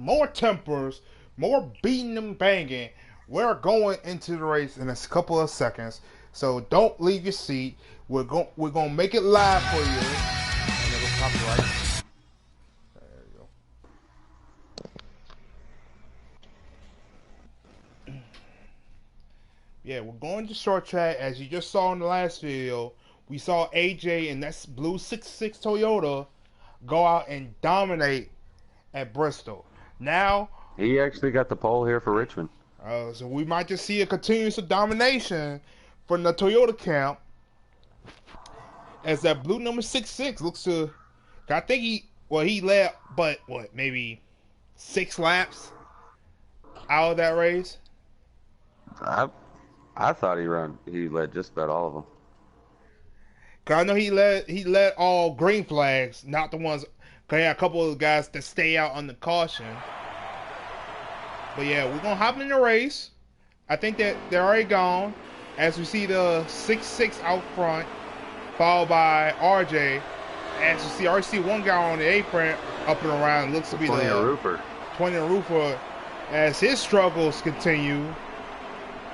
more tempers, more beating and banging. We're going into the race in a couple of seconds, so don't leave your seat. We're gonna make it live for you. And it'll copyright. There you go. Yeah, we're going to short track. As you just saw in the last video, we saw AJ and that's blue 66 Toyota go out and dominate at Bristol. Now he actually got the pole here for Richmond. So we might just see a continuous domination from the Toyota camp as that blue number 66 looks to. I think he led, but maybe 6 laps out of that race. I thought he led just about all of them. Cause I know he led all green flags, not the ones. Cause he had a couple of guys that stay out on the caution. But yeah, we're gonna hop in the race. I think that they're already gone. As we see the 6-6 out front, followed by RJ. As you see, already see one guy on the apron up and around. Looks to be the Roofer. 20 Roofer. As his struggles continue.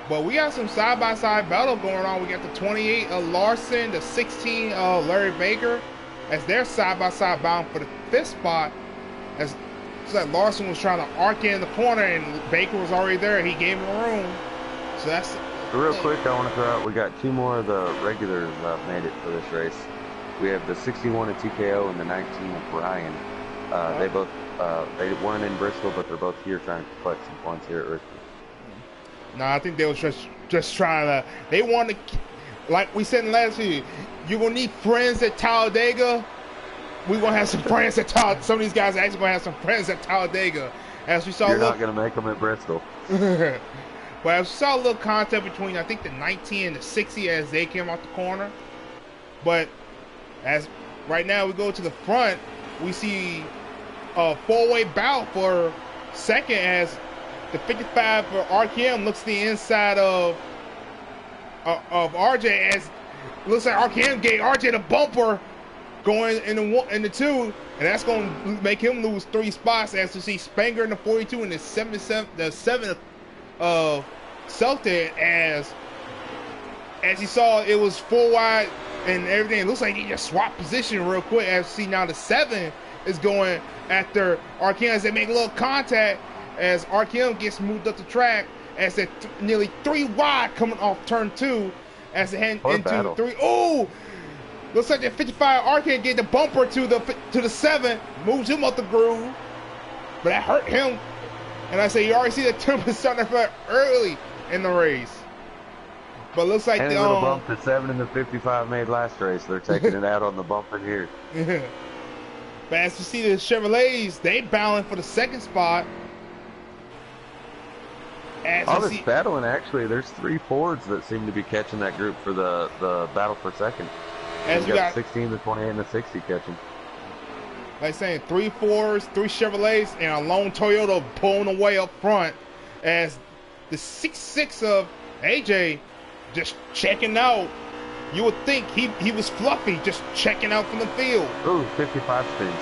But we got some side-by-side battle going on. We got the 28 of Larson, the 16 of Larry Baker, as they're side-by-side bound for the 5th spot. As like Larson was trying to arc in the corner, and Baker was already there. He gave him room. So that's real quick. I want to throw out. We got 2 more of the regulars made it for this race. We have the 61 of TKO and the 19 of Ryan. They both they weren't in Bristol, but they're both here trying to collect some points here at Richmond. No, I think they was just trying to. They want to, like we said in last year, you're gonna need friends at Talladega. We're gonna have some friends at Talladega. Some of these guys are actually gonna have some friends at Talladega. As we saw, you're not gonna make them at Bristol. But as we saw a little contact between, I think, the 19 and the 60 as they came out the corner. But as right now we go to the front, we see a 4-way bout for second as the 55 for RKM looks the inside of RJ as looks like RKM gave RJ the bumper going in the 2, and that's going to make him lose 3 spots. As you see Spanger in the 42 and the 7th of Celtic as you saw it was 4 wide and everything. It looks like he just swapped position real quick. As you see now the 7 is going after RKM as they make a little contact. As RKM gets moved up the track as they're nearly 3 wide coming off turn 2 as they head into battle. 3. Oh, looks like that 55 RKM get the bumper to the 7, moves him up the groove, but that hurt him. And I say you already see the 10% early in the race. But looks like the little bump the 7 and the 55 made last race. They're taking it out on the bump in here. But as you see the Chevrolets, they battling for the 2nd spot. All this battling, actually, there's 3 Fords that seem to be catching that group for the battle for 2nd. As you got 16, the 28, and the 60 catching. Like saying 3 Fords, 3 Chevrolets, and a lone Toyota pulling away up front. As the 6-6 of AJ just checking out. You would think he was fluffy, just checking out from the field. Ooh, 55 spins.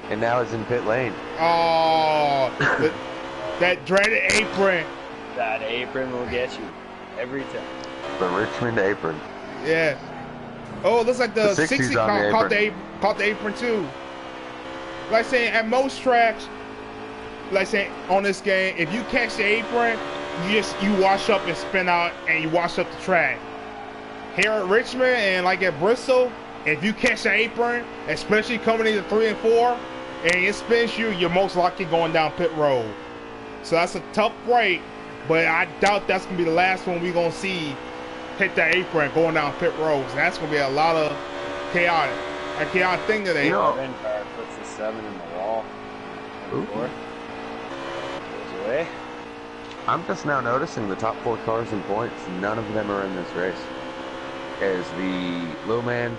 And now he's in pit lane. Oh, that dreaded apron. That apron will get you every time. The Richmond apron. Yeah. Oh, it looks like the 60 caught the apron too. Like saying at most tracks, like saying on this game, if you catch the apron, you wash up and spin out and you wash up the track. Here at Richmond and like at Bristol, if you catch the apron, especially coming into 3 and 4, and it spins you, you're most likely going down pit road. So that's a tough break, but I doubt that's going to be the last one we're going to see hit that apron going down pit roads. That's going to be a lot of a chaotic thing today. Car puts the 7 in the wall. Goes away. I'm just now noticing the top 4 cars in points. None of them are in this race. As the little man,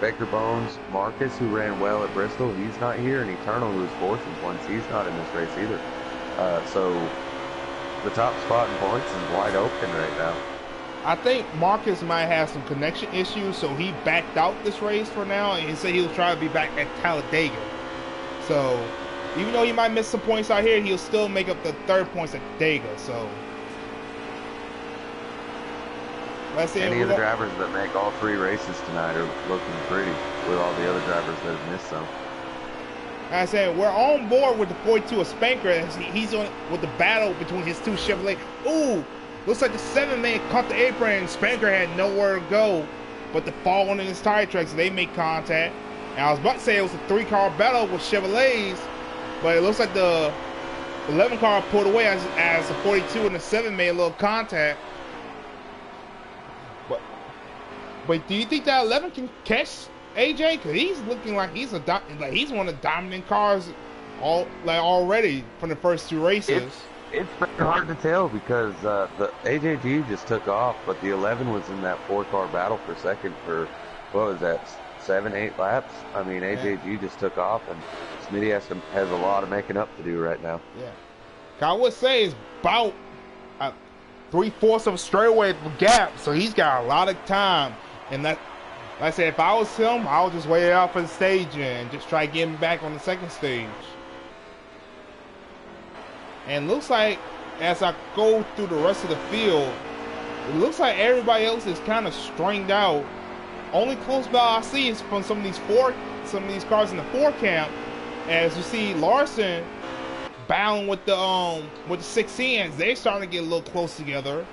Baker Bones, Marcus, who ran well at Bristol, he's not here, and Eternal, who's 4th in points, he's not in this race either. So the top spot in points is wide open right now. I think Marcus might have some connection issues, so he backed out this race for now, and he said he was trying to be back at Talladega. So Even though he might miss some points out here, he'll still make up the 3rd points at Dega. So let's see. Any of the drivers that make all 3 races tonight are looking pretty with all the other drivers that have missed some. I said we're on board with the 42 of Spanker. He's on with the battle between his 2 Chevrolet. Ooh, looks like the 7-man caught the apron and Spanker had nowhere to go but to fall on his tire tracks. So they make contact. And I was about to say it was a 3-car battle with Chevrolets, but it looks like the 11 car pulled away as the 42 and the 7 made a little contact. But do you think that 11 can catch AJ? Because he's looking like he's one of the dominant cars already from the first 2 races. It's very hard to tell because the AJG just took off, but the 11 was in that 4-car battle for second for, what was that, 7-8 laps? I mean, AJG just took off, and Smitty has a lot of making up to do right now. Yeah. I would say it's about 3/4 of a straightaway gap, so he's got a lot of time. And that, like I said, if I was him, I would just wait it out for the stage and just try getting back on the 2nd stage. And looks like as I go through the rest of the field, it looks like everybody else is kind of stringed out. Only close by I see is from some of these cars in the 4 camp. As you see Larson battling with the 16s, they're starting to get a little close together.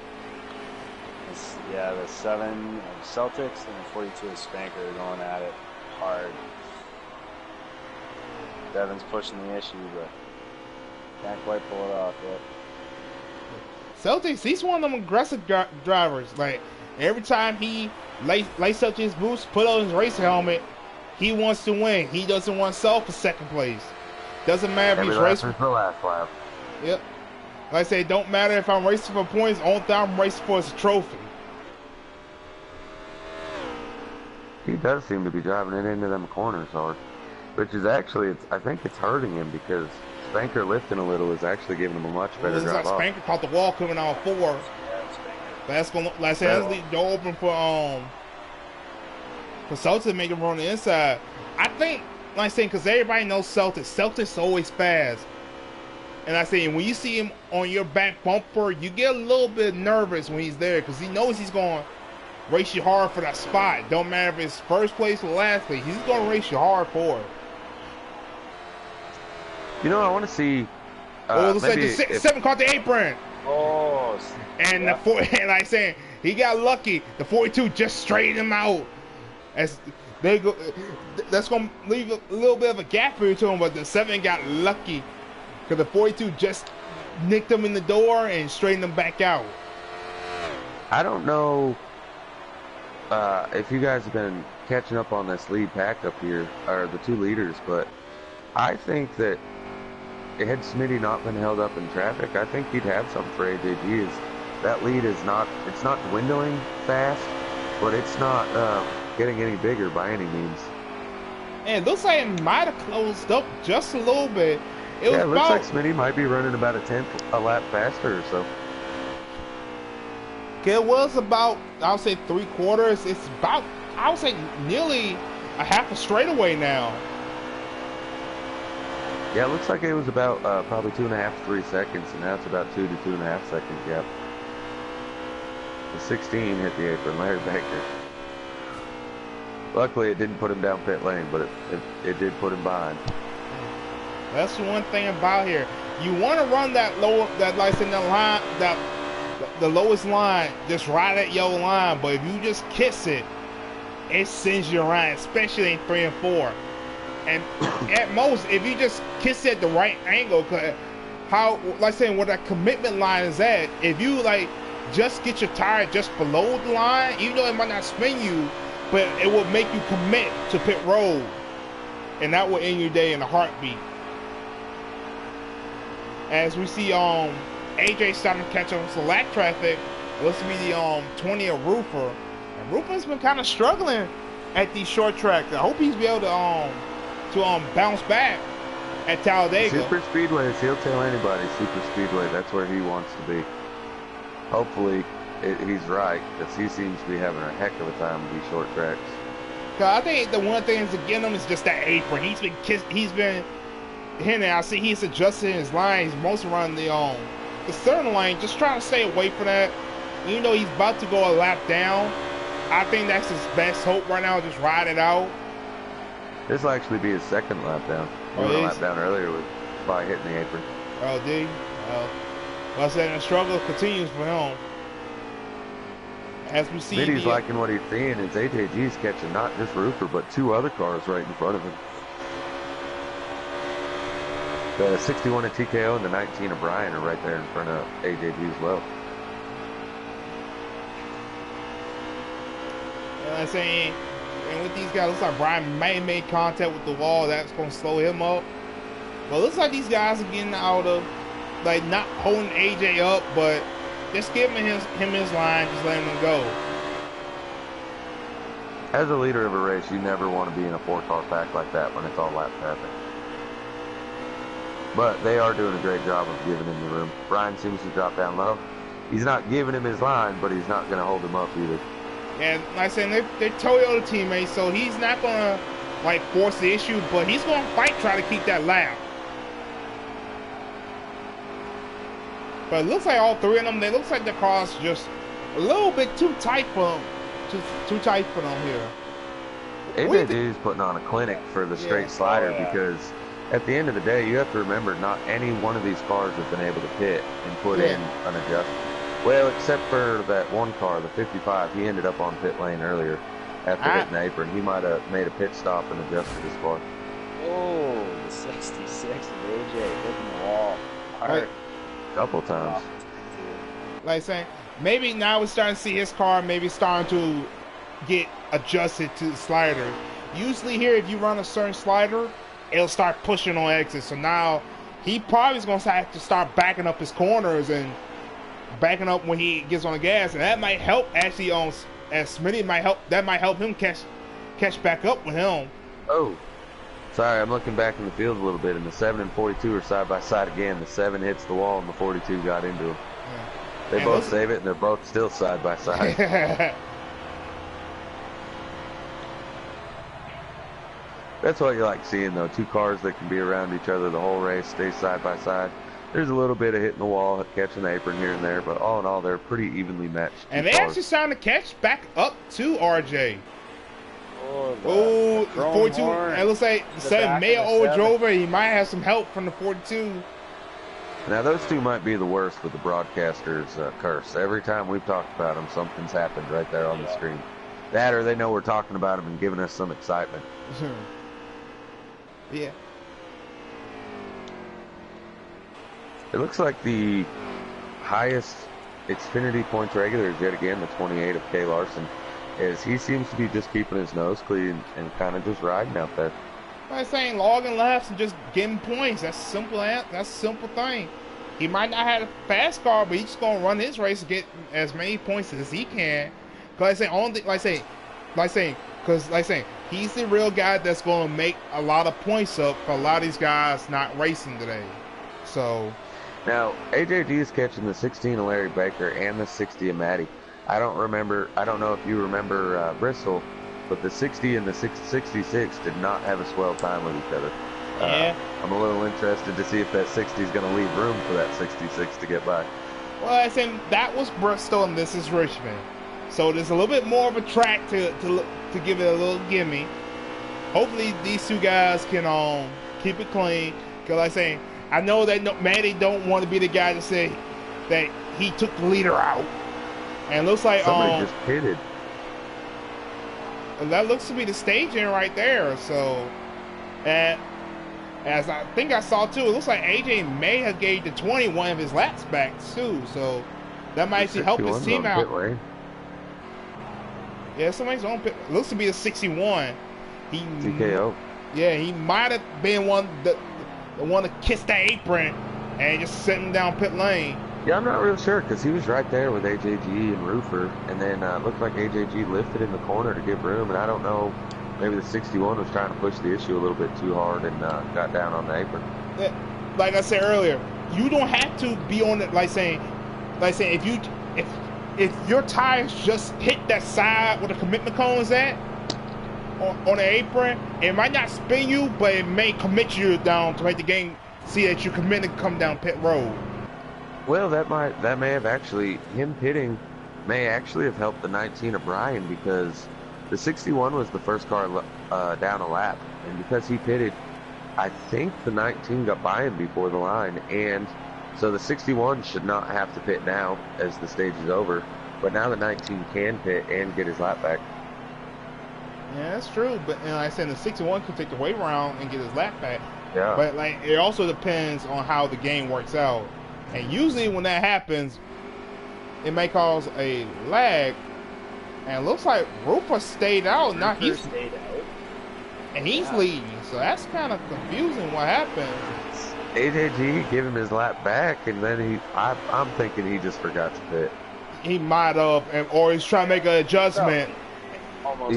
Yeah, the 7 Celtics and the 42 of Spanker are going at it hard. Devin's pushing the issue, but can't quite pull it off yet. Celtics, he's one of them aggressive drivers. Like, every time he laces up his boots, put on his race helmet, he wants to win. He doesn't want to settle for 2nd place. Doesn't matter if he's racing for the last lap. Yep. Like I say, it don't matter if I'm racing for points. Only thing I'm racing for is a trophy. He does seem to be driving it into them corners hard, which is actually, I think it's hurting him because Spanker lifting a little is actually giving him a much better drive off. Spanker caught the wall coming on 4. But that's gonna, like I said, that's the door open for Celtics to make him run on the inside. I think, like I said, because everybody knows Celtics always fast. And I say, when you see him on your back bumper, you get a little bit nervous when he's there because he knows he's going to race you hard for that spot. Don't matter if it's 1st place or last place. He's going to race you hard for it. You know, I want to see. Looks like the 7 caught the apron. Oh, and the 4, and like I said, he got lucky. The 42 just straightened him out. As they go, that's going to leave a little bit of a gap here to him. But the 7 got lucky because the 42 just nicked him in the door and straightened him back out. I don't know if you guys have been catching up on this lead pack up here, or the 2 leaders, but I think that had Smitty not been held up in traffic, I think he'd have something for AJG. That lead is not dwindling fast, but it's not getting any bigger by any means. And it looks like it might have closed up just a little bit. It looks like Smitty might be running about a 10th a lap faster or so. It was about, I would say, 3/4. It's about, I would say, nearly a half a straightaway now. Yeah, it looks like it was about probably 2.5 to 3 seconds, and now it's about 2 to 2.5 seconds gap. The 16 hit the apron, Larry Baker. Luckily, it didn't put him down pit lane, but it did put him behind. That's the one thing about here. You want to run that like in the line, the lowest line, just right at your line. But if you just kiss it, it sends you around, especially in 3 and 4. And at most, if you just kiss it at the right angle, cause like saying where that commitment line is at, if you like just get your tire just below the line, even though it might not spin you, but it will make you commit to pit road, and that will end your day in a heartbeat. As we see AJ starting to catch up with select traffic, it looks to be the 20 of Roofer. And Roofer's been kind of struggling at these short tracks. I hope he's be able to bounce back at Talladega. Super Speedway, he'll tell anybody. Super Speedway, that's where he wants to be. Hopefully he's right, because he seems to be having a heck of a time with these short tracks. Cause I think the one thing that's getting him is just that apron. He's been Henry, I see he's adjusting his line. He's mostly running the center lane, just trying to stay away from that. Even though he's about to go a lap down, I think that's his best hope right now. Just ride it out. This will actually be his second lap down. He went a lap down earlier by hitting the apron. Oh, did he? Well, I said the struggle continues for him. As we see, Smitty's liking what he's seeing. Is AJG's catching not just Roofer, but 2 other cars right in front of him. The 61 of TKO and the 19 of Brian are right there in front of AJG as well. You know what I'm saying? And with these guys, looks like Brian may have made contact with the wall. That's going to slow him up. But it looks like these guys are getting out of, like, not holding AJ up, but just giving him his line, just letting him go. As a leader of a race, you never want to be in a 4-car pack like that when it's all lap traffic. But they are doing a great job of giving him the room. Brian seems to drop down low. He's not giving him his line, but he's not going to hold him up either. And like I said, they're Toyota teammates, so he's not going to, like, force the issue, but he's going to fight, try to keep that lap. But it looks like all 3 of them, they looks like the car's just a little bit too tight for them. Too tight for them here. AJG is putting on a clinic for the straight slider because at the end of the day, you have to remember not any one of these cars have been able to pit and put in an adjustment. Well, except for that one car, the 55, he ended up on pit lane earlier after hitting the apron. He might have made a pit stop and adjusted his car. Oh, the 66 of AJ hitting the wall hard. Couple times. Like saying, maybe now we're starting to see his car maybe starting to get adjusted to the slider. Usually here, if you run a certain slider, it'll start pushing on exits. So now he probably is going to have to start backing up his corners and backing up when he gets on the gas, and that might help actually as Smitty might help. That might help him catch back up with him. Oh. Sorry, I'm looking back in the field a little bit, and the 7 and 42 are side by side again. The 7 hits the wall, and the 42 got into him. Yeah. They both save it, and they're both still side by side. That's what you like seeing, though. 2 cars that can be around each other the whole race, stay side by side. There's a little bit of hitting the wall, catching the apron here and there, but all in all, they're pretty evenly matched. And they actually starting to catch back up to RJ. Oh, 42. It looks like the 7 may have overdrove her. He might have some help from the 42. Now, those 2 might be the worst with the broadcaster's curse. Every time we've talked about them, something's happened right there on the screen. That or they know we're talking about them and giving us some excitement. Yeah. It looks like the highest Xfinity points regular is yet again the 28 of Kay Larson. As he seems to be just keeping his nose clean and kind of just riding out there. I'm saying logging laps and just getting points. That's simple. That's a simple thing. He might not have a fast car, but he's just gonna run his race and get as many points as he can. Cause he's the real guy that's gonna make a lot of points up for a lot of these guys not racing today. So now AJG is catching the 16 of Larry Baker and the 60 of Matty. I don't know if you remember Bristol, but the 60 and the 66 did not have a swell time with each other. Yeah. I'm a little interested to see if that 60 is going to leave room for that 66 to get by. Well, I said that was Bristol and this is Richmond. So there's a little bit more of a track to give it a little gimme. Hopefully these 2 guys can keep it clean. Because like I say, I know that Matty don't want to be the guy to say that he took the leader out. And it looks like somebody just pitted. That looks to be the staging right there. So, and as I think I saw too, it looks like AJ may have gave the 20 one of his laps back too. So that might actually help his team out. Yeah, somebody's on pit. Looks to be the 61. TKO. Yeah, he might have been the one to kiss the apron and just sitting down pit lane. Yeah, I'm not real sure because he was right there with AJG and Roofer, and then it looked like AJG lifted in the corner to give room, and I don't know, maybe the 61 was trying to push the issue a little bit too hard and got down on the apron. Like I said earlier, you don't have to be on it. Like saying, if your tires just hit that side where the commitment cone is at, on the apron, it might not spin you, but it may commit you down to make the game see that you're committed to come down pit road. Well, that may have actually, him pitting may actually have helped the 19 of Brian, because the 61 was the first car down a lap, and because he pitted, I think the 19 got by him before the line, and so the 61 should not have to pit now as the stage is over, but now the 19 can pit and get his lap back. Yeah, that's true, but like I said, the 61 could take the wait round and get his lap back. Yeah. But like, it also depends on how the game works out. And usually when that happens, it may cause a lag. And it looks like Rufus stayed out. Now he's stayed out. And he's leading. So that's kind of confusing what happened. AJG gave him his lap back, and then I'm thinking he just forgot to pit. He might have, or he's trying to make an adjustment. Almost.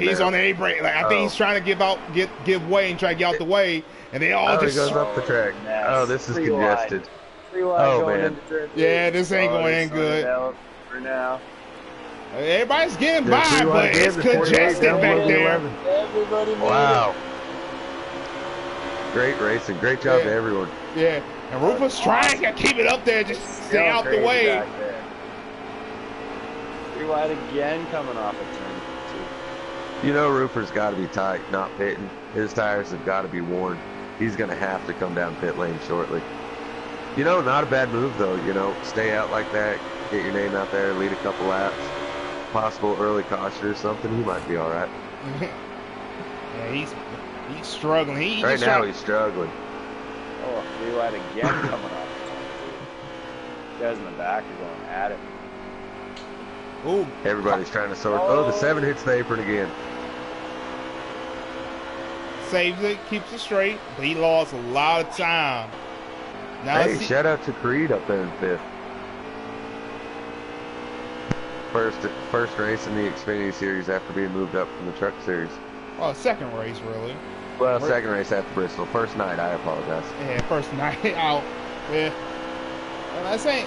He's on the A-brake. Like, I think he's trying to give way and try to get out the way. And they all just... he goes up the track. Oh, this is congested. Oh, man. Yeah, this ain't going in good. For now. Everybody's getting by, but it's congested back there. Everybody made Wow. Great racing. Great job to everyone. Yeah. And Rufus trying to keep it up there, just stay out the way. Three wide again, coming off a turn. You know Rupert got to be tight, not pitting. His tires have got to be worn. He's going to have to come down pit lane shortly. You know, not a bad move, though. You know, stay out like that, get your name out there, lead a couple laps. Possible early caution or something, he might be all right. Yeah, he's struggling. Right now, he's struggling. Oh, three wide again coming off. Guys in the back are going at it. Ooh. Everybody's trying to sort. Oh, the 7 hits the apron again. Saves it, keeps it straight, but he lost a lot of time. Now hey, shout out to Creed up there in 5th. First race in the Xfinity Series after being moved up from the Truck Series. Well, second race, really. Well, second race after Bristol. First night, I apologize. Yeah, first night out. Yeah. And I say,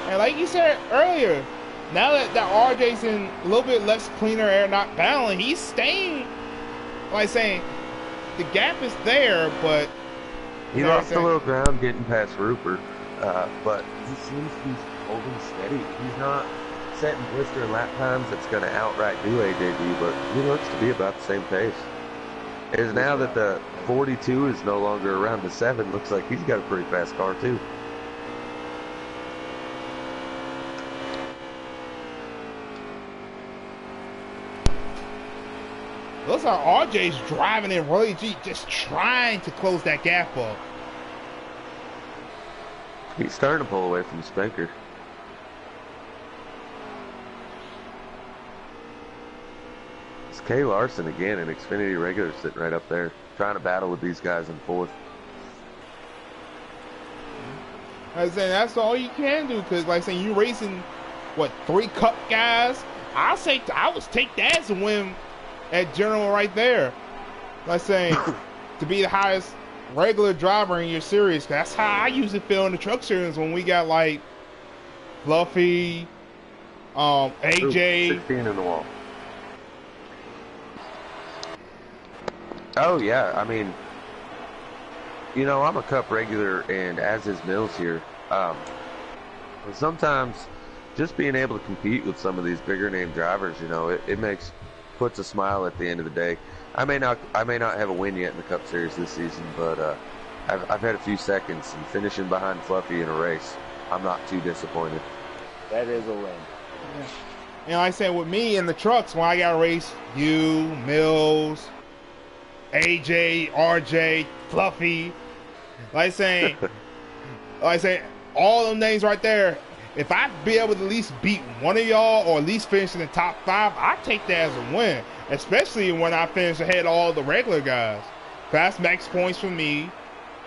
and like you said earlier, now that RJ's in a little bit less cleaner air, not battling, he's staying. Like saying, the gap is there, but he lost a little ground getting past Rupert, but he seems to be holding steady. He's not setting blister lap times that's going to outright do AJD, but he looks to be about the same pace. As now that the 42 is no longer around the 7, looks like he's got a pretty fast car too. Looks like RJ's driving in really deep, just trying to close that gap up. He's starting to pull away from Spenker. It's Kay Larson again, an Xfinity regular sitting right up there, trying to battle with these guys in 4th. I was saying that's all you can do, because like saying you racing, what, 3 Cup guys? I would take that as a win at General right there. Like saying to be the highest regular driver in your series. That's how I usually feel in the Truck Series when we got like Fluffy, AJ. 16 in the wall. Oh yeah, I mean, you know, I'm a Cup regular, and as is Mills here. Sometimes just being able to compete with some of these bigger name drivers, you know, it puts a smile at the end of the day. I may not have a win yet in the Cup Series this season, but I've had a few seconds, and finishing behind Fluffy in a race, I'm not too disappointed. That is a win. Yeah. And like I said, with me in the trucks, when I got to race you, Mills, AJ, RJ, Fluffy, like saying, all them names right there, if I be able to at least beat one of y'all or at least finish in the top 5, I take that as a win. Especially when I finish ahead of all the regular guys. That's max points for me.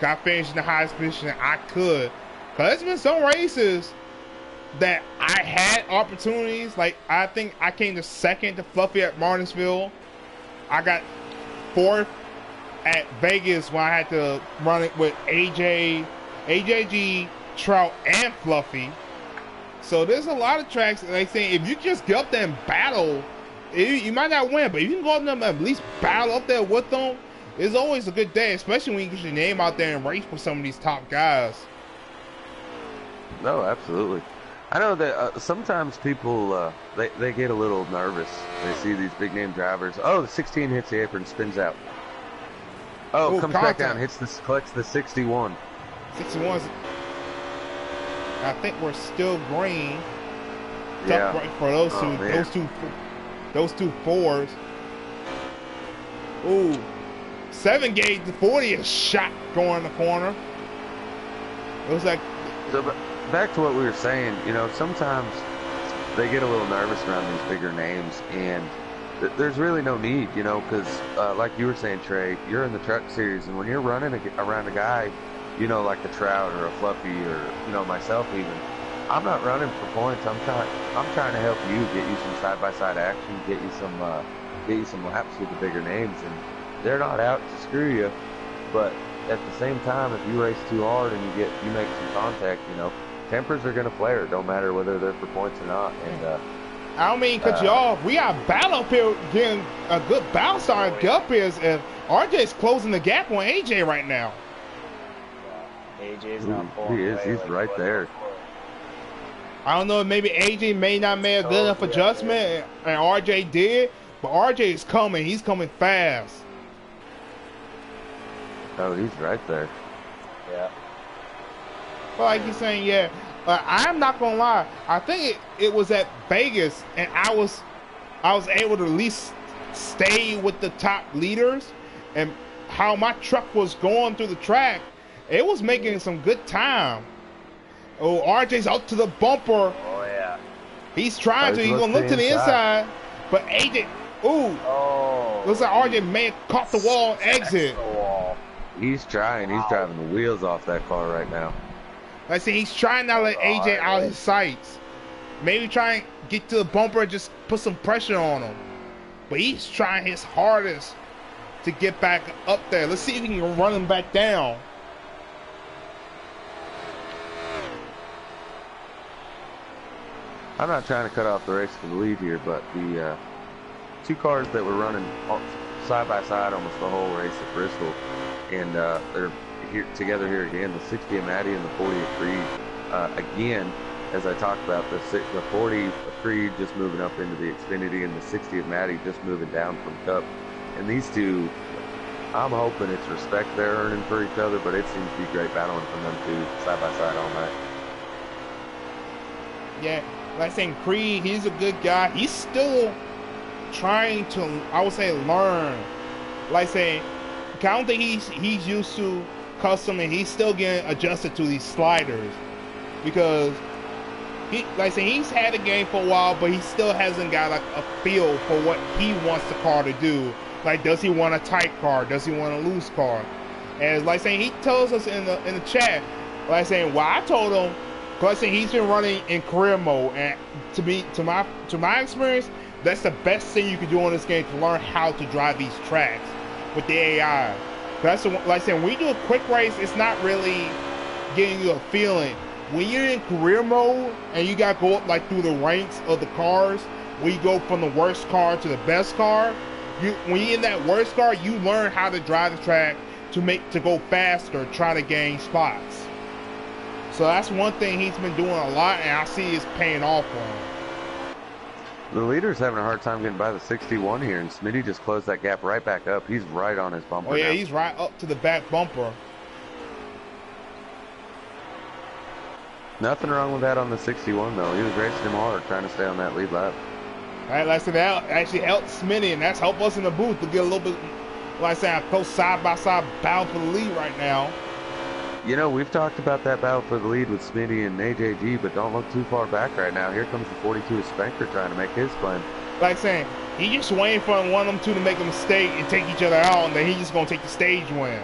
I finished in the highest position I could. Because there's been some races that I had opportunities. Like, I think I came to 2nd to Fluffy at Martinsville. I got 4th at Vegas when I had to run it with AJG, Trout, and Fluffy. So there's a lot of tracks, like saying, if you just get up there and battle You might not win, but if you can go up there and at least battle up there with them, it's always a good day, especially when you get your name out there and race for some of these top guys. No, absolutely. I know that sometimes people, they get a little nervous. They see these big name drivers. Oh, the 16 hits the apron, spins out. Oh, comes back down, collects the 61. 61's, I think we're still green. Yeah. Right for those two fours. Ooh, 7 gauge to 40 is shot going in the corner. It was like. So back to what we were saying, you know, sometimes they get a little nervous around these bigger names, and there's really no need, you know, because like you were saying, Trey, you're in the truck series, and when you're running around a guy, you know, like a Trout or a Fluffy or, you know, myself even, I'm not running for points. I'm trying to help you, get you some side-by-side action, get you some laps with the bigger names, and they're not out to screw you. But at the same time, if you race too hard and you make some contact, you know, tempers are gonna flare. Don't matter whether they're for points or not. And I don't mean cut you off. We got a battle up here, getting a good battle starting up here. And RJ's closing the gap on AJ right now. AJ's not pulling. He is. He's right there. I don't know if maybe AJ may not make a good enough adjustment, and RJ did, but RJ is coming. He's coming fast. Oh, he's right there. Yeah. Well, like you're saying, yeah. I'm not gonna lie. I think it was at Vegas, and I was able to at least stay with the top leaders, and how my truck was going through the track, it was making some good time. Oh, RJ's up to the bumper. Oh, yeah. He's trying to. He's going to look to the inside. But AJ, looks like RJ may have caught the wall and exit. He's trying. He's driving the wheels off that car right now. Like I said, he's trying not to let AJ out of his sights. Maybe try and get to the bumper and just put some pressure on him. But he's trying his hardest to get back up there. Let's see if he can run him back down. I'm not trying to cut off the race for the lead here, but the two cars that were running side by side almost the whole race at Bristol, and they're here together here again, the 60 at Maddie and the 40 at Creed. Again, as I talked about, the 40 at Creed just moving up into the Xfinity, and the 60 at Maddie just moving down from Cup. And these two, I'm hoping it's respect they're earning for each other, but it seems to be great battling from them two side by side all night. Yeah. Like saying Creed, he's a good guy. He's still trying to, I would say, learn. Like saying, I don't think he's used to custom, and he's still getting adjusted to these sliders, because he's had the game for a while, but he still hasn't got like a feel for what he wants the car to do. Like, does he want a tight car? Does he want a loose car? And like saying, he tells us in the chat, like saying, well, I told him. Plus, he's been running in career mode, and to my experience, that's the best thing you can do in this game, to learn how to drive these tracks with the AI. That's like I said, when you do a quick race, it's not really getting you a feeling. When you're in career mode and you got to go up like through the ranks of the cars, where you go from the worst car to the best car, when you're in that worst car, you learn how to drive the track to go faster, try to gain spots. So that's one thing he's been doing a lot, and I see it's paying off for him. The leader's having a hard time getting by the 61 here, and Smitty just closed that gap right back up. He's right on his bumper. Oh yeah, now. He's right up to the back bumper. Nothing wrong with that on the 61 though. He was racing him hard, trying to stay on that lead lap. All right, like I said, that actually helped Smitty, and that's helped us in the booth to get a little bit, like I said, a close side-by-side battle for the lead right now. You know, we've talked about that battle for the lead with Smitty and AJG, but don't look too far back right now. Here comes the 42 Spanker trying to make his claim. Like saying, he just waiting for one of them two to make a mistake and take each other out, and then he's just going to take the stage win.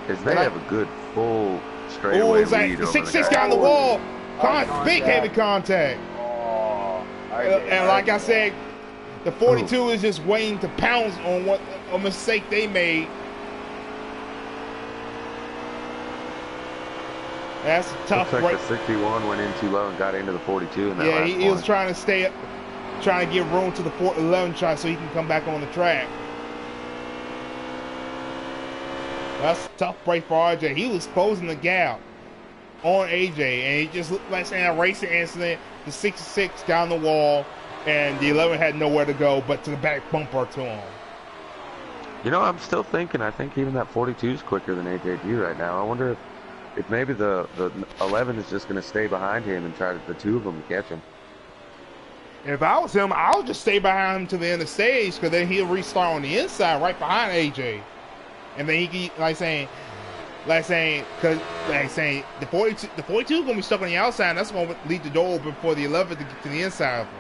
Because they have a good full straightaway it's like lead the over 6-6 guy on the wall. Big heavy contact. And like I said, the 42 is just waiting to pounce on what a mistake they made. That's a tough. Looks like the 61 went in too low and got into the 42 in that last he was trying to stay up. trying to give room to the 411 try so he can come back on the track. That's a tough break for RJ. He was closing the gap on AJ, and he just looked like saying a racing incident. The 66 down the wall, and the 11 had nowhere to go but to the back bumper to him. You know, I'm still thinking, I think even that 42 is quicker than AJG right now. I wonder if maybe the 11 is just going to stay behind him and try to, the two of them to catch him. If I was him, I would just stay behind him to the end of the stage, because then he'll restart on the inside right behind AJ. And then he can, like saying, the 42 is going to be stuck on the outside, and that's going to leave the door open for the 11 to get to the inside of him.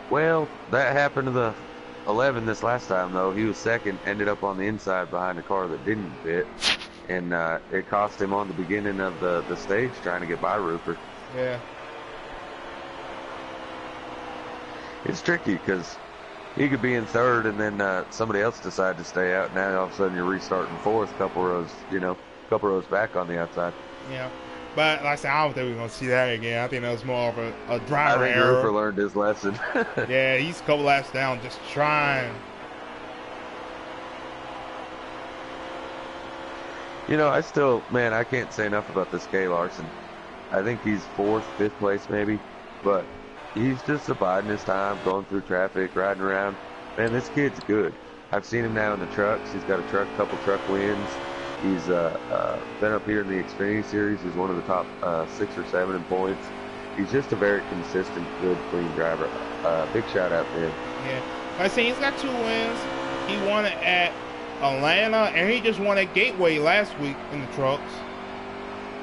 Well, that happened to the 11 this last time, though. He was second, ended up on the inside behind a car that didn't fit, and it cost him on the beginning of the stage trying to get by Rupert. Yeah. It's tricky because he could be in third, and then somebody else decide to stay out. Now all of a sudden you're restarting fourth, couple rows back on the outside. Yeah, but like I said, I don't think we're gonna see that again. I think that was more of a driver I think error. Rupert learned his lesson. Yeah, he's a couple laps down, just trying. You know, I can't say enough about this Kay Larson. I think he's fourth, fifth place maybe, but he's just abiding his time, going through traffic, riding around. Man, this kid's good. I've seen him now in the trucks. He's got a couple truck wins. He's been up here in the Xfinity Series. He's one of the top 6 or 7 in points. He's just a very consistent, good, clean driver. Big shout out to him. Yeah, like I say, he's got 2 wins. He won it at Atlanta, and he just won at Gateway last week in the trucks.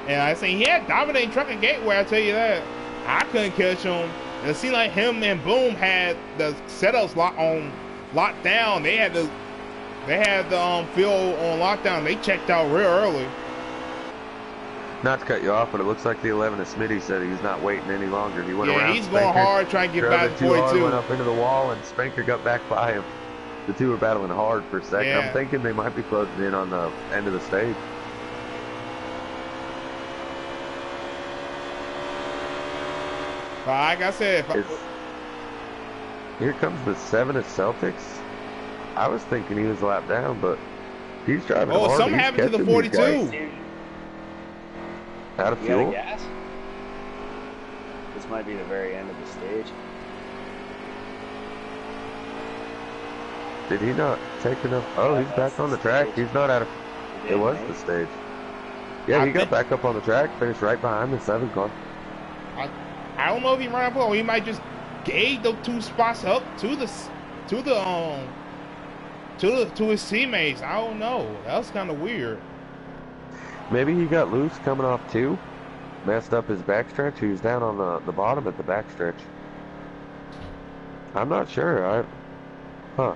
And I say he had dominating truck at Gateway. I tell you that. I couldn't catch him. And it seemed like him and Boom had the setups locked down. They had the field on lockdown. They checked out real early. Not to cut you off, but it looks like the 11 of Smitty said he's not waiting any longer. He went around. Yeah, he's going hard trying to get back to 42. Went up into the wall, and Spanker got back by him. The two were battling hard for a second. Yeah. I'm thinking they might be closing in on the end of the stage. Like I said, here comes the 7 of Celtics. I was thinking he was a lap down, but he's driving hard. Oh, something happened to the 42. Out of fuel? Gas? This might be the very end of the stage. Did he not take enough? Oh, he's back on the track. He's not out of... It was the stage. Yeah, he got back up on the track, finished right behind the 7 car. I don't know if he ran up or he might just gave those 2 spots up to his teammates. I don't know. That was kind of weird. Maybe he got loose coming off 2, messed up his backstretch. He was down on the bottom at the backstretch. I'm not sure. That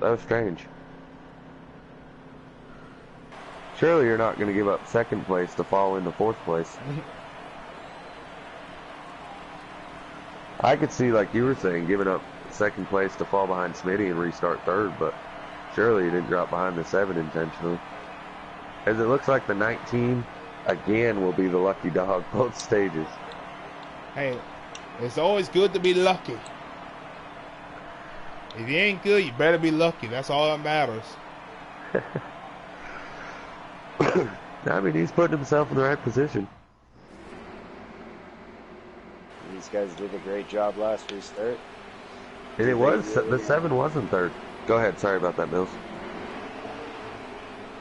was strange. Surely you're not going to give up 2nd place to fall into 4th place. I could see, like you were saying, giving up 2nd place to fall behind Smitty and restart 3rd, but surely he didn't drop behind the 7 intentionally. As it looks like the 19 again will be the lucky dog both stages. Hey, it's always good to be lucky. If you ain't good, you better be lucky. That's all that matters. I mean, he's putting himself in the right position. These guys did a great job last restart. And it was, the 7 wasn't 3rd. Go ahead, sorry about that, Mills.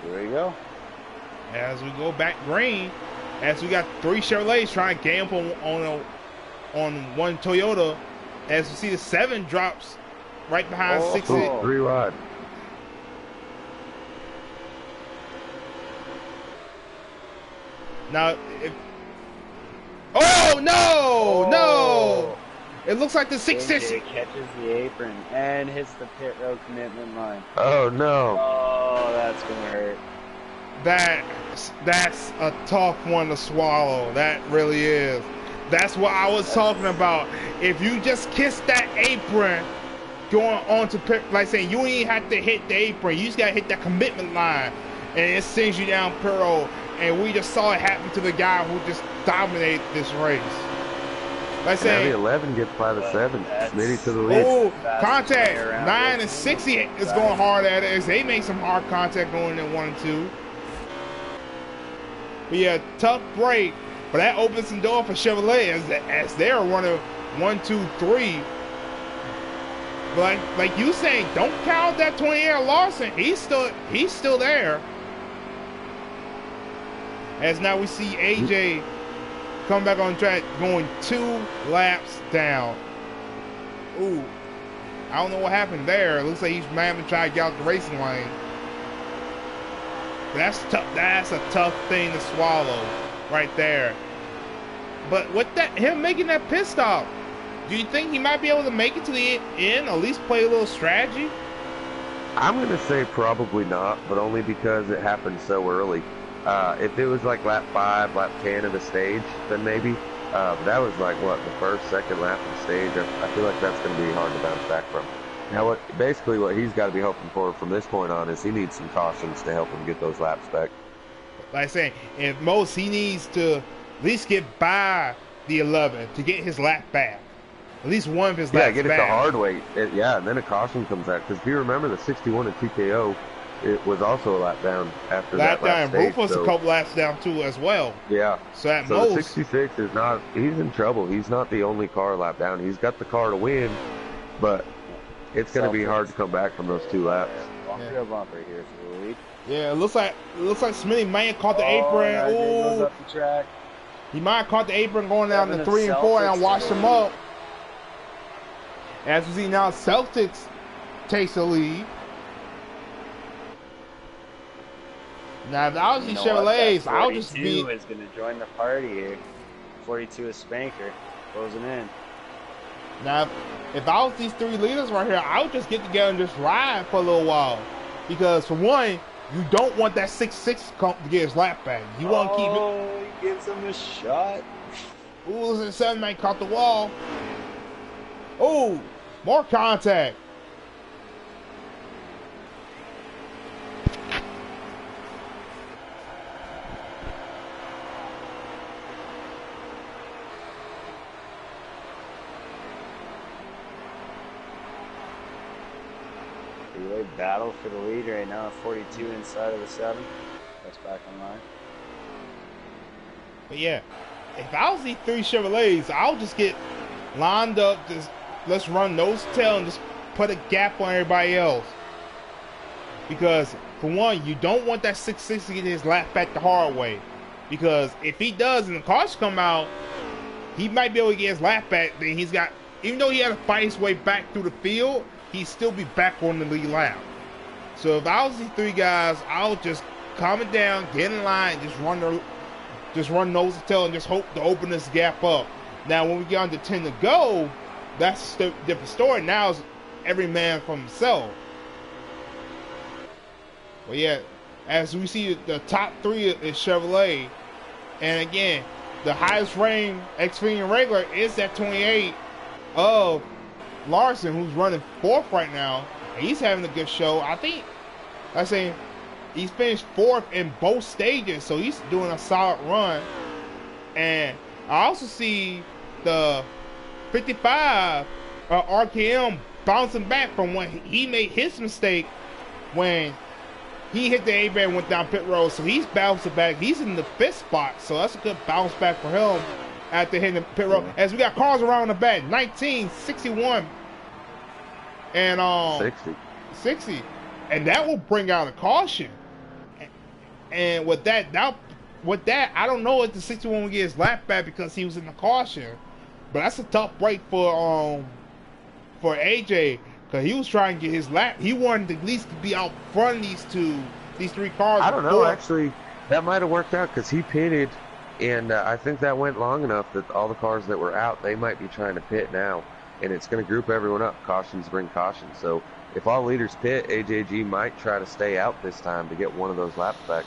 Here we go. As we go back green, as we got 3 Chevrolets trying to gamble on one Toyota, as we see the 7 drops right behind 6. 3 wide. Now, oh no, no! It looks like the 660 catches the apron and hits the pit road commitment line. Oh no! Oh, that's gonna hurt. That's a tough one to swallow. That really is. That's what I was talking about. If you just kiss that apron, going on to pit, like saying you ain't have to hit the apron, you just gotta hit that commitment line, and it sends you down pit road. And we just saw it happen to the guy who just dominated this race. Let's say the 11 gets by the 7. Smitty to the lead. Oh, contact. 9 and 60 is going hard at it. They make some hard contact going in 1 and 2. But yeah, tough break. But that opens some door for Chevrolet as they're running 1, 2, 3. But like you saying, don't count that 28 Larson. He's still there. As now we see AJ come back on track, going 2 laps down. Ooh, I don't know what happened there. It looks like he's having to try to get out the racing lane. That's tough. That's a tough thing to swallow, right there. But with that, him making that pit stop, do you think he might be able to make it to the end, at least play a little strategy? I'm gonna say probably not, but only because it happened so early. If it was like lap 5, lap 10 of the stage, then maybe. That was like, what, the first, second lap of the stage. I feel like that's going to be hard to bounce back from. Now, basically what he's got to be hoping for from this point on is he needs some cautions to help him get those laps back. Like I say, at most, he needs to at least get by the 11 to get his lap back. At least one of his laps back. Yeah, get it the hard way. And then a caution comes out. Because if you remember the 61 at TKO, it was also a lap down after that lap stage. Rufus a couple laps down too as well. Yeah. So at most, the 66 is not. He's in trouble. He's not the only car lap down. He's got the car to win, but it's going to be hard to come back from those 2 laps. Bumper bumper here for the lead. Yeah, it looks like Smitty might have caught the apron. Goes up the track. He might have caught the apron going down to 3 and 4 and washed him up. As we see now, Celtics takes the lead. Now, if I was these Chevrolets, I'll just be. 42 is going to join the party here. 42 is Spanker, closing in. Now, if I was these 3 leaders right here, I would just get together and just ride for a little while. Because, for one, you don't want that 6-6 to get his lap back. You want to keep it. Oh, he gives him a shot. Ooh, the 7 might caught the wall. Oh, more contact. Battle for the lead right now, 42 inside of the 7. That's back online. But yeah, if I was these 3 Chevrolets, I'll just get lined up, just let's run nose to tail and just put a gap on everybody else. Because for one, you don't want that 6-6 to get his lap back the hard way. Because if he does and the cars come out, he might be able to get his lap back. Then he's got, even though he had to fight his way back through the field, he'd still be back on the lead lap. So if I was these 3 guys, I'll just calm it down, get in line, just run nose to tail and just hope to open this gap up. Now when we get on to 10 to go, that's a different story. Now it's every man for himself. But yeah, as we see the top 3 is Chevrolet. And again, the highest ranked Xfinity regular is that 28 of Larson, who's running 4th right now. He's having a good show. I think, he's finished 4th in both stages, so he's doing a solid run. And I also see the 55 RKM bouncing back from when he made his mistake when he hit the A-band and went down pit road. So he's bouncing back. He's in the 5th spot, so that's a good bounce back for him after hitting the pit road. As we got cars around the back, 19, 61. And 60, and that will bring out a caution. And with that, I don't know if the 61 will get his lap back because he was in the caution. But that's a tough break for AJ, because he was trying to get his lap. He wanted to at least be out front of these 3 cars. I don't know. Actually, that might have worked out because he pitted, and I think that went long enough that all the cars that were out, they might be trying to pit now. And it's going to group everyone up. Cautions bring caution. So if all leaders pit, AJG might try to stay out this time to get one of those laps back.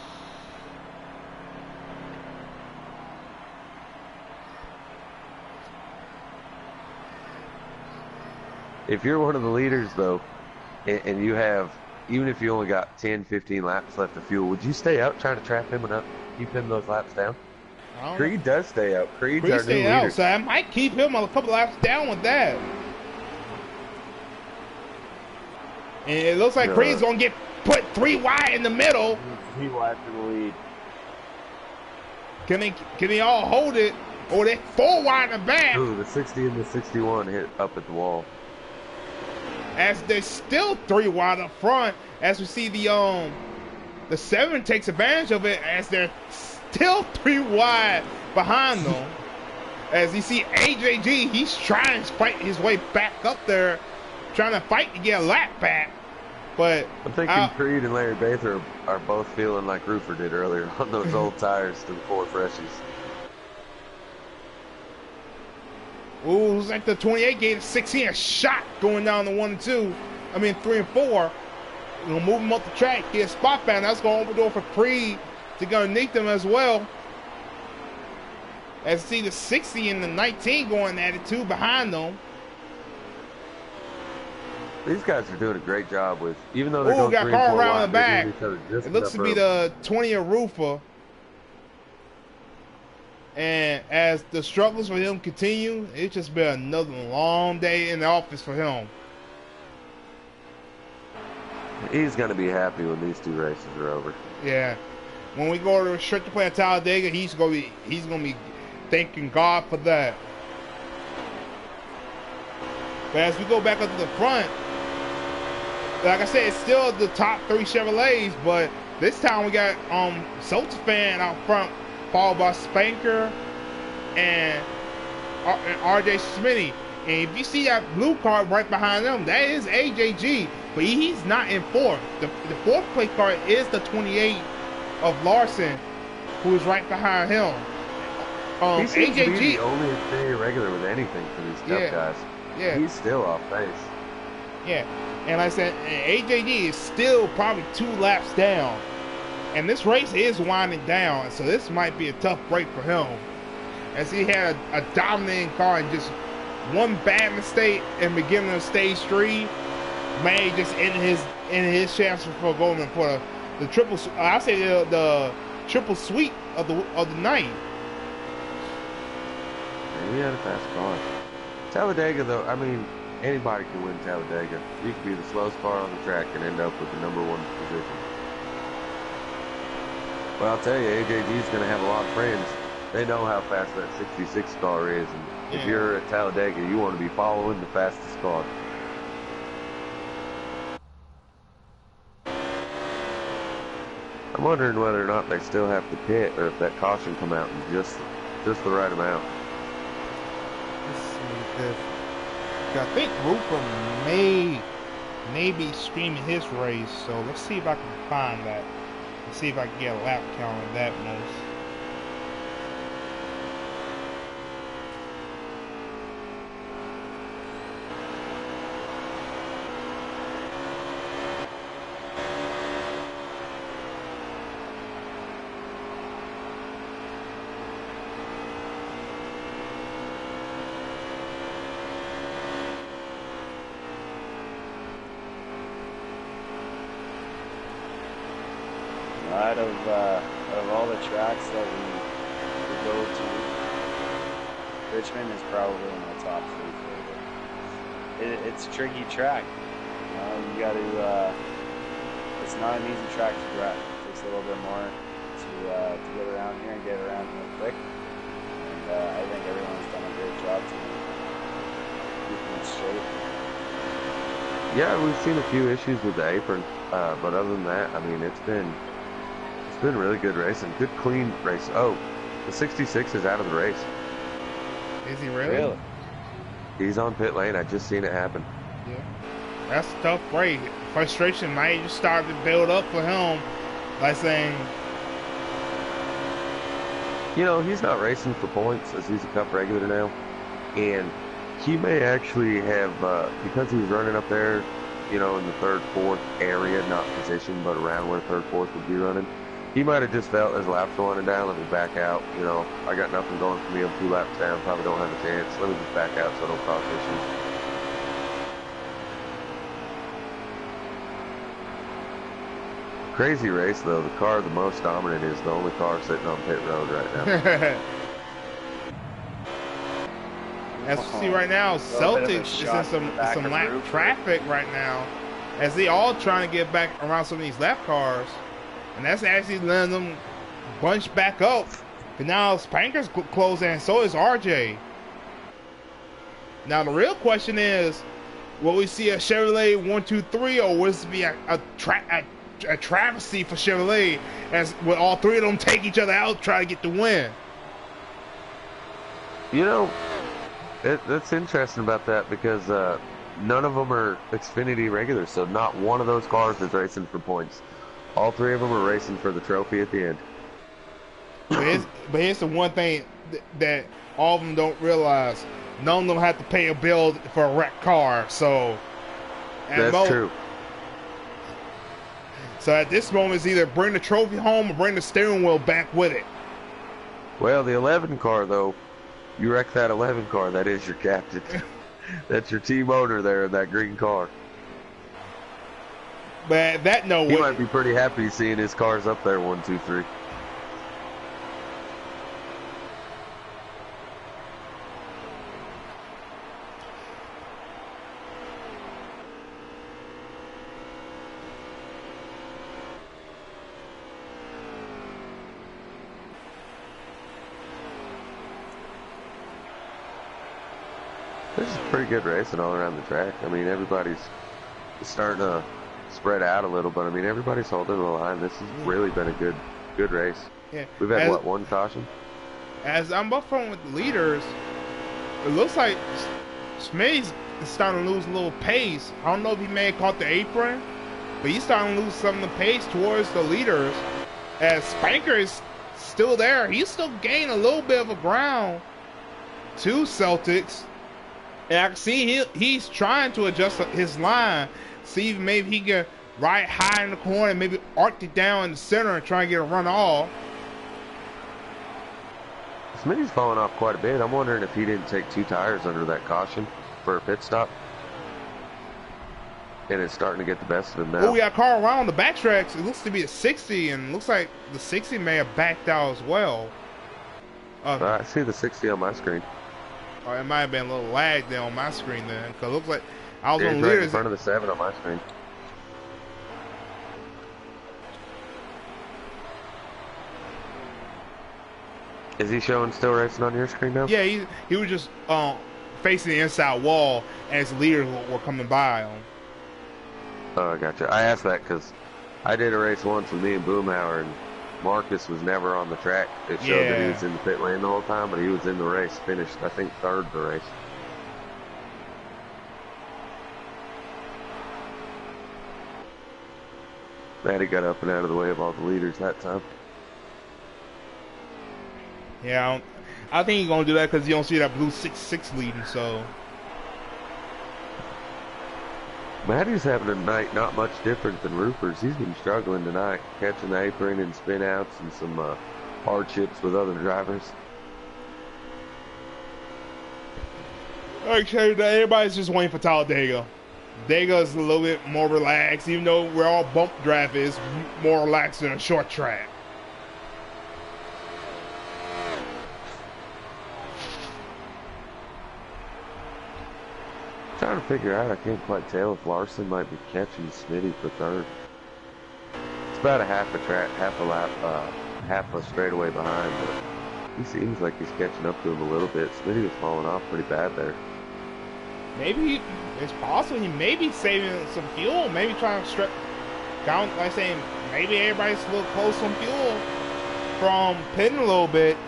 If you're one of the leaders, though, and you have, even if you only got 10, 15 laps left of fuel, would you stay out trying to trap him enough, keep him those laps down? Creed does stay up. Creed's Creed our new staying leader. out, so I might keep him a couple laps down with that. And it looks like Creed's gonna get put 3 wide in the middle. 3 wide for the lead. Can they all hold it? Or they 4 wide in the back? Ooh, the 60 and the 61 hit up at the wall. As they're still 3 wide up front, as we see the 7 takes advantage of it, as they're still 3 wide behind them. As you see AJG, he's trying to fight his way back up there, trying to fight to get a lap back. But I'm thinking Creed and Larry Bather are both feeling like Roofer did earlier on those old tires to the 4 freshies. Ooh, looks like the 28 gave 16 a shot going down to 1 and 2. I mean 3 and 4. Gonna move him up the track, get a spot back. That's gonna open the door for Creed to go underneath them as well. As you see the 60 and the 19 going at it too behind them. These guys are doing a great job with, even though they're going 3 and 4 around wide, the back. It looks to be the 20 of Roofer. And as the struggles for him continue, it's just been another long day in the office for him. He's going to be happy when these 2 races are over. Yeah. When we go to restricted play at Talladega, he's gonna be thanking God for that. But as we go back up to the front, like I said, it's still the top 3 Chevrolets, but this time we got Sultan out front, followed by Spanker and RJ Smitty. And if you see that blue car right behind them, that is AJG, but he's not in 4th. The 4th place car is the 28 of Larson, who is right behind him. He seems to be AJG the only stay regular with anything for these tough guys. Yeah. He's still off pace. Yeah. And like I said, AJG is still probably 2 laps down. And this race is winding down, so this might be a tough break for him. As he had a dominating car and just one bad mistake in the beginning of stage 3 may just end his chances for going for the triple. I say the triple sweep of the night. Yeah, he had a fast car. Talladega, though, I mean, anybody can win Talladega. You could be the slowest car on the track and end up with the #1 position. Well, I'll tell you, AJG's going to have a lot of friends. They know how fast that 66 car is. And if you're at Talladega, you want to be following the fastest car. I'm wondering whether or not they still have to pit, or if that caution come out in just the right amount. Let's see if I think Roofer may be streaming his race, so let's see if I can find that. Let's see if I can get a lap count on that most. Out of all the tracks that we go to, Richmond is probably in the top 3 favorite. It's a tricky track. You got to. It's not an easy track to drive. It takes a little bit more to get around here and get around here quick. And I think everyone's done a great job to keep it straight. Yeah, we've seen a few issues with the apron, but other than that, I mean, it's been really good racing. Good, clean race. Oh, the 66 is out of the race. Is he really? He's on pit lane. I just seen it happen. Yeah. That's a tough break. Frustration might just start to build up for him. Like saying, you know, he's not racing for points as he's a Cup regular now. And he may actually have, because he was running up there, you know, in the 3rd, 4th area, not position, but around where 3rd, 4th would be running. He might have just felt his laps winding down, let me back out. You know, I got nothing going for me. I'm 2 laps down, probably don't have a chance. Let me just back out so I don't cause issues. Crazy race though. The car the most dominant is the only car sitting on pit road right now. As you see right now, Celtics is in some lap traffic right now, as they all trying to get back around some of these lap cars, and that's actually letting them bunch back up. And now Spanker's close, and so is RJ. Now the real question is, will we see a Chevrolet 1-2-3, or will this be a travesty for Chevrolet, as will all three of them take each other out, try to get the win? You know, that's interesting about that, because none of them are Xfinity regulars, so not one of those cars is racing for points. All three of them are racing for the trophy at the end. But here's the one thing that all of them don't realize. None of them have to pay a bill for a wrecked car, so... That's true. So at this moment, it's either bring the trophy home or bring the steering wheel back with it. Well, the 11 car, though, you wreck that 11 car, that is your captain. That's your team owner there in that green car. But that no way. He might be pretty happy seeing his cars up there, 1, 2, 3. This is pretty good racing all around the track. I mean, everybody's starting to spread out a little, but I mean, everybody's holding the line. This has really been a good race. Yeah. We've had, what, one caution? As I'm up front with the leaders, it looks like Smitty's starting to lose a little pace. I don't know if he may have caught the apron, but he's starting to lose some of the pace towards the leaders. As Spanker is still there, he's still gaining a little bit of a ground to Celtics. And I can see he's trying to adjust his line, see if maybe he can ride high in the corner and maybe arc it down in the center and try and get a run off. Smitty's falling off quite a bit. I'm wondering if he didn't take 2 tires under that caution for a pit stop. And it's starting to get the best of him now. Oh, we got a car around the backtracks. It looks to be a 60, and it looks like the 60 may have backed out as well. I see the 60 on my screen. Or it might have been a little lag there on my screen then, because it looks like I was on right leaders in front of the 7 on my screen. Is he showing still racing on your screen now? Yeah, he was just facing the inside wall as leaders were coming by him. Oh, I gotcha. I asked that because I did a race once with me and Boomhauer, and Marcus was never on the track. It showed that he was in the pit lane the whole time, but he was in the race. Finished, I think, 3rd the race. Matty got up and out of the way of all the leaders that time. Yeah, I think he's going to do that because you don't see that blue 6-6 leading, so... Matty's having a night not much different than Rupert's. He's been struggling tonight, catching the apron and spin outs and some hardships with other drivers. Okay, everybody's just waiting for Talladega. Dega's a little bit more relaxed, even though we're all bump draft is more relaxed than a short track. Trying to figure out, I can't quite tell if Larson might be catching Smitty for 3rd. It's about a half a track, half a lap, half a straightaway behind, but he seems like he's catching up to him a little bit. Smitty was falling off pretty bad there. Maybe it's possible he may be saving some fuel, maybe trying to count, like saying maybe everybody's a little close on fuel from pitting a little bit.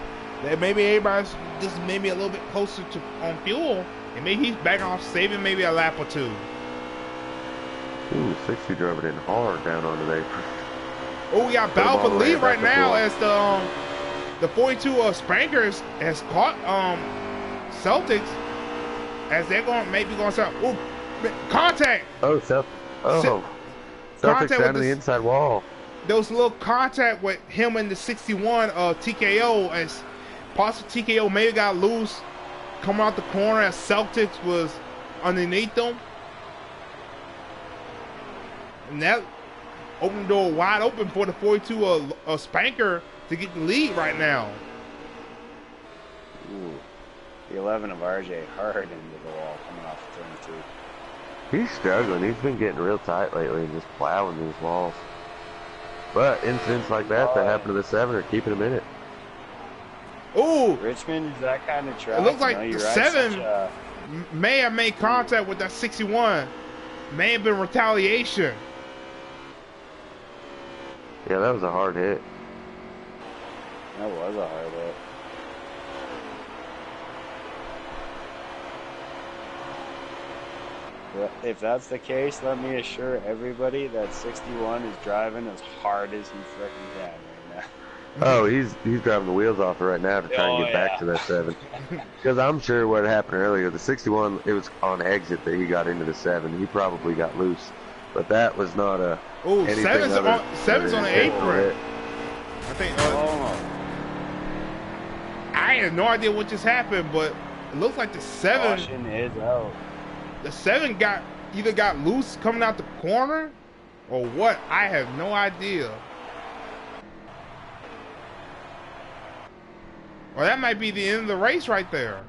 That maybe everybody's just maybe a little bit closer to on fuel. And maybe he's back off saving maybe a lap or 2. Ooh, 60 drove it in hard down onto the apron. Oh, we got battle for the lead right now as the 42 Spankers has caught Celtics as they're going maybe going to start. Oh, contact! Celtics down to the inside wall. There was a little contact with him and the 61 TKO as possibly TKO maybe got loose. Coming out the corner as Celtics was underneath them. And that, open the door wide open for the 42 Spanker to get the lead right now. Ooh, the 11 of RJ hard into the wall coming off of turn 2. He's struggling. He's been getting real tight lately and just plowing these walls. But incidents like that happen to the 7 are keeping him in it. Ooh, Richmond is that kind of track. it looks like the 7 may have made contact with that 61. May have been retaliation. Yeah, that was a hard hit. That was a hard hit. Well, if that's the case, let me assure everybody that 61 is driving as hard as he freaking can right now. Oh, he's driving the wheels off it right now to try and get back to that 7. Because I'm sure what happened earlier, the 61, it was on exit that he got into the 7. He probably got loose. But that was not a... Oh, 7's on the apron. I think... I have no idea what just happened, but it looks like the 7... Caution is out. The 7 either got loose coming out the corner or what. I have no idea. Well, that might be the end of the race right there.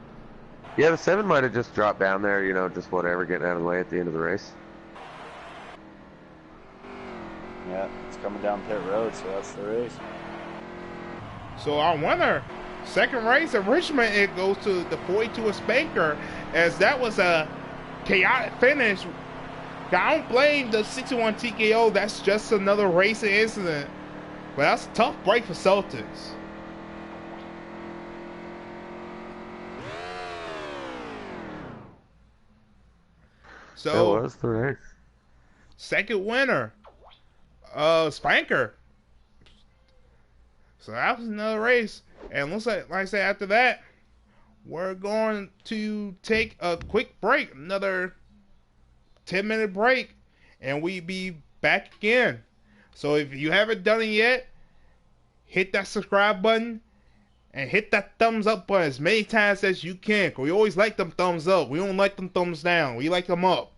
Yeah, the 7 might have just dropped down there, you know, just whatever, getting out of the way at the end of the race. Yeah, it's coming down pit road, so that's the race. So our winner, second race at Richmond, it goes to the 42 Spanker, as that was a chaotic finish. I don't blame the 61 TKO. That's just another racing incident. But that's a tough break for Celtics. So that was the race. Second winner, Spanker. So that was another race. And looks like I said, after that, we're going to take a quick break, another 10-minute break, and we be back again. So if you haven't done it yet, hit that subscribe button and hit that thumbs up button as many times as you can. Cause we always like them thumbs up. We don't like them thumbs down. We like them up.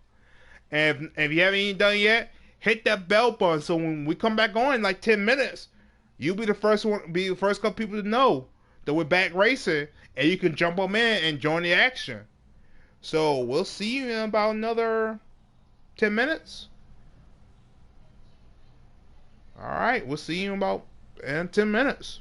And if you haven't even done it yet, hit that bell button so when we come back on in like 10 minutes, you'll be the first couple people to know that we're back racing, and you can jump on in and join the action. So we'll see you in about another 10 minutes. All right, we'll see you in 10 minutes.